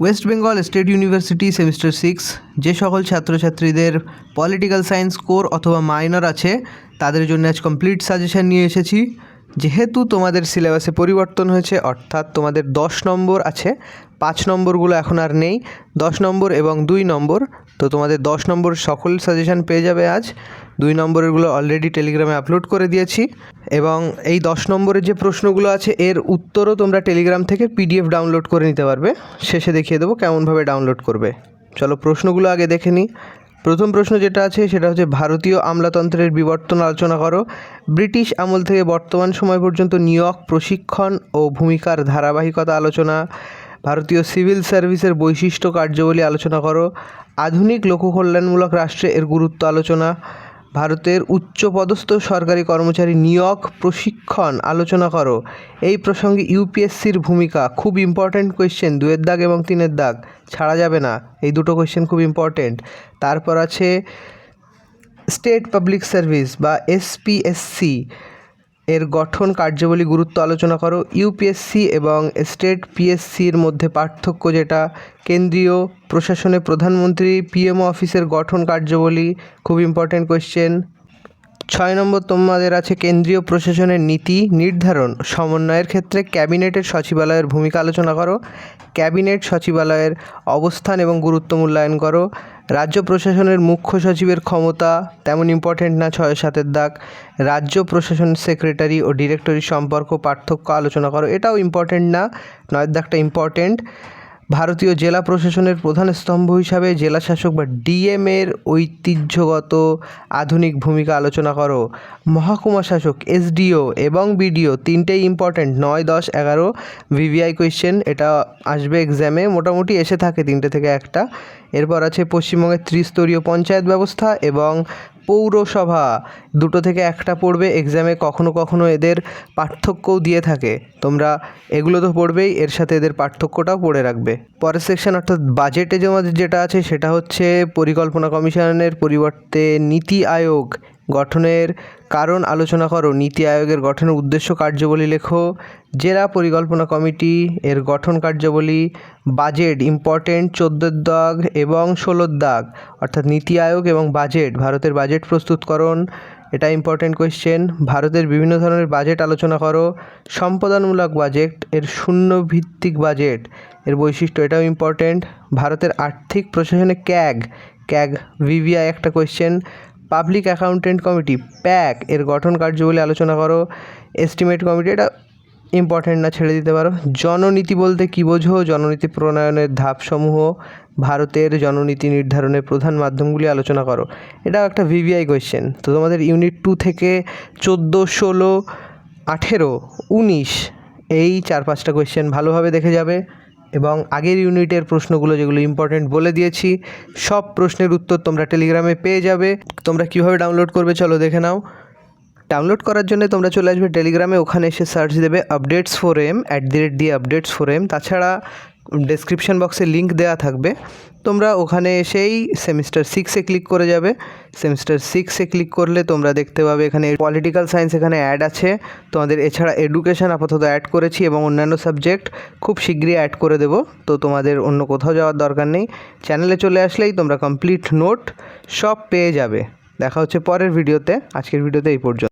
West Bengal state university semester 6 যে সকল ছাত্রছাত্রীদের পলিটিক্যাল সায়েন্স কোর অথবা মাইনর আছে তাদের জন্য আজ কমপ্লিট সাজেশন নিয়ে এসেছি। যেহেতু তোমাদের সিলেবাসে পরিবর্তন হয়েছে, অর্থাৎ তোমাদের 10 নম্বর আছে, 5 নম্বরগুলো এখন আর নেই, 10 নম্বর এবং 2 নম্বর। তো তোমাদের 10 নম্বর সকল সাজেশন পেয়ে যাবে আজ। 2 নম্বরেরগুলো অলরেডি টেলিগ্রামে আপলোড করে দিয়েছি এবং এই 10 নম্বরের যে প্রশ্নগুলো আছে এর উত্তরও তোমরা টেলিগ্রাম থেকে পিডিএফ ডাউনলোড করে নিতে পারবে। শেষে দেখিয়ে দেবো কেমনভাবে ডাউনলোড করবে। চলো প্রশ্নগুলো আগে দেখে নিই। প্রথম প্রশ্ন যেটা আছে সেটা হচ্ছে ভারতীয় আমলাতন্ত্রের বিবর্তন আলোচনা করো। ব্রিটিশ আমল থেকে বর্তমান সময় পর্যন্ত নিয়োগ, প্রশিক্ষণ ও ভূমিকার ধারাবাহিকতা আলোচনা। ভারতীয় সিভিল সার্ভিসের বৈশিষ্ট্য, কার্যাবলী আলোচনা করো। আধুনিক লোককল্যাণমূলক রাষ্ট্রে এর গুরুত্ব আলোচনা। ভারতের উচ্চপদস্থ সরকারি কর্মচারী নিয়োগ, প্রশিক্ষণ আলোচনা করো। এই প্রসঙ্গে ইউপিএসসির ভূমিকা, খুব ইম্পর্ট্যান্ট কোয়েশ্চেন, 2-এর দাগ এবং 3-এর দাগ ছাড়া যাবে না, এই দুটো কোয়েশ্চেন খুব ইম্পর্ট্যান্ট। তারপর আছে স্টেট পাবলিক সার্ভিস বা এসপিএসসি এর গঠন, কার্যাবলী, গুরুত্ব আলোচনা করো। ইউপিএসসি এবং স্টেট পিএসসির মধ্যে পার্থক্য যেটা, কেন্দ্রীয় প্রশাসনে প্রধানমন্ত্রী পিএমও অফিসের গঠন, কার্যাবলী, খুব ইম্পর্ট্যান্ট কোয়েশ্চেন। 6 নম্বর তোমাদের আছে কেন্দ্রীয় প্রশাসনের নীতি নির্ধারণ সমন্বয়ের ক্ষেত্রে ক্যাবিনেটের সচিবালয়ের ভূমিকা আলোচনা করো। ক্যাবিনেট সচিবালয়ের অবস্থান এবং গুরুত্ব মূল্যায়ন করো। রাজ্য প্রশাসনের মুখ্য সচিবের ক্ষমতা তেমন ইম্পর্টেন্ট না, 6-7-এর দাগ। রাজ্য প্রশাসন সেক্রেটারি ও ডিরেক্টরির সম্পর্ক, পার্থক্য আলোচনা করো, এটাও ইম্পর্টেন্ট না, 9-এর দাগটা ইম্পর্টেন্ট। ভারতীয় জেলা প্রশাসনের প্রধান স্তম্ভ হিসাবে জেলা শাসক বা ডিএমের ঐতিহ্যগত আধুনিক ভূমিকা আলোচনা করো। মহকুমা শাসক, এসডিও এবং বিডিও তিনটেই ইম্পর্ট্যান্ট, 9, 10, 11 ভিভিআই কোয়েশ্চেন, এটা আসবে এক্সামে, মোটামুটি এসে থাকে 3টে থেকে 1টা। এরপর আছে পশ্চিমবঙ্গের ত্রিস্তরীয় পঞ্চায়েত ব্যবস্থা এবং পৌরসভা, 2টো থেকে 1টা পড়বে এক্সামে, কখনো কখনো এদের পার্থক্যও দিয়ে থাকে, তোমরা এগুলো তো পড়বেই, এর সাথে এদের পার্থক্যটাও পড়ে রাখবে। পরের সেকশন অর্থাৎ বাজেটে যেটা আছে সেটা হচ্ছে পরিকল্পনা কমিশনের পরিবর্তে নীতি আয়োগ গঠনের কারণ আলোচনা করো। নীতি আয়োগের গঠনের উদ্দেশ্য, কার্যাবলী লেখো। জেলা পরিকল্পনা কমিটি এর গঠন, কার্যাবলী। বাজেট ইম্পর্টেন্ট, 14-এর দাগ এবং 16-এর দাগ, অর্থাৎ নীতি আয়োগ এবং বাজেট, ভারতের বাজেট প্রস্তুতকরণ, এটা ইম্পর্টেন্ট কোয়েশ্চেন। ভারতের বিভিন্ন ধরনের বাজেট আলোচনা করো। সম্পাদনমূলক বাজেট এর শূন্য ভিত্তিক বাজেট এর বৈশিষ্ট্য, এটাও ইম্পর্টেন্ট। ভারতের আর্থিক প্রশাসনে ক্যাগ ভিভিআই একটা question. Public accountant committee pack এর গঠন, কার্যাবলী আলোচনা করো। এস্টিমেট কমিটি, এটা ইম্পর্টেন্ট না, ছেড়ে দিতে পারো। জননীতি বলতে কী বোঝো? জননীতি প্রণয়নের ধাপসমূহ, ভারতের জননীতি নির্ধারণের প্রধান মাধ্যমগুলি আলোচনা করো, এটাও একটা ভিভিআই কোয়েশ্চেন। তো তোমাদের ইউনিট 2 থেকে 14, 16, 18, 19 এই 4-5টা কোয়েশ্চেন ভালোভাবে দেখে যাবে এবং আগের ইউনিটের প্রশ্নগুলো যেগুলো ইম্পর্টেন্ট বলে দিয়েছি সব প্রশ্নের উত্তর তোমরা টেলিগ্রামে পেয়ে যাবে। তোমরা কীভাবে ডাউনলোড করবে চলো দেখে নাও। ডাউনলোড করার জন্য তোমরা চলে আসবে টেলিগ্রামে, ওখানে এসে সার্চ দেবে updates for M @ updates for M. তাছাড়া ডেসক্রিপশন বক্সে লিঙ্ক দেওয়া থাকবে, তোমরা ওখানে এসেই সেমিস্টার 6-এ ক্লিক করে যাবে। সেমিস্টার 6-এ ক্লিক করলে তোমরা দেখতে পাবে এখানে পলিটিক্যাল সায়েন্স এখানে অ্যাড আছে তোমাদের, এছাড়া এডুকেশন আপাতত অ্যাড করেছি এবং অন্যান্য সাবজেক্ট খুব শীঘ্রই অ্যাড করে দেবো। তো তোমাদের অন্য কোথাও যাওয়ার দরকার নেই, চ্যানেলে চলে আসলেই তোমরা কমপ্লিট নোট সব পেয়ে যাবে। দেখা হচ্ছে পরের ভিডিওতে, আজকের ভিডিওতে এই পর্যন্ত।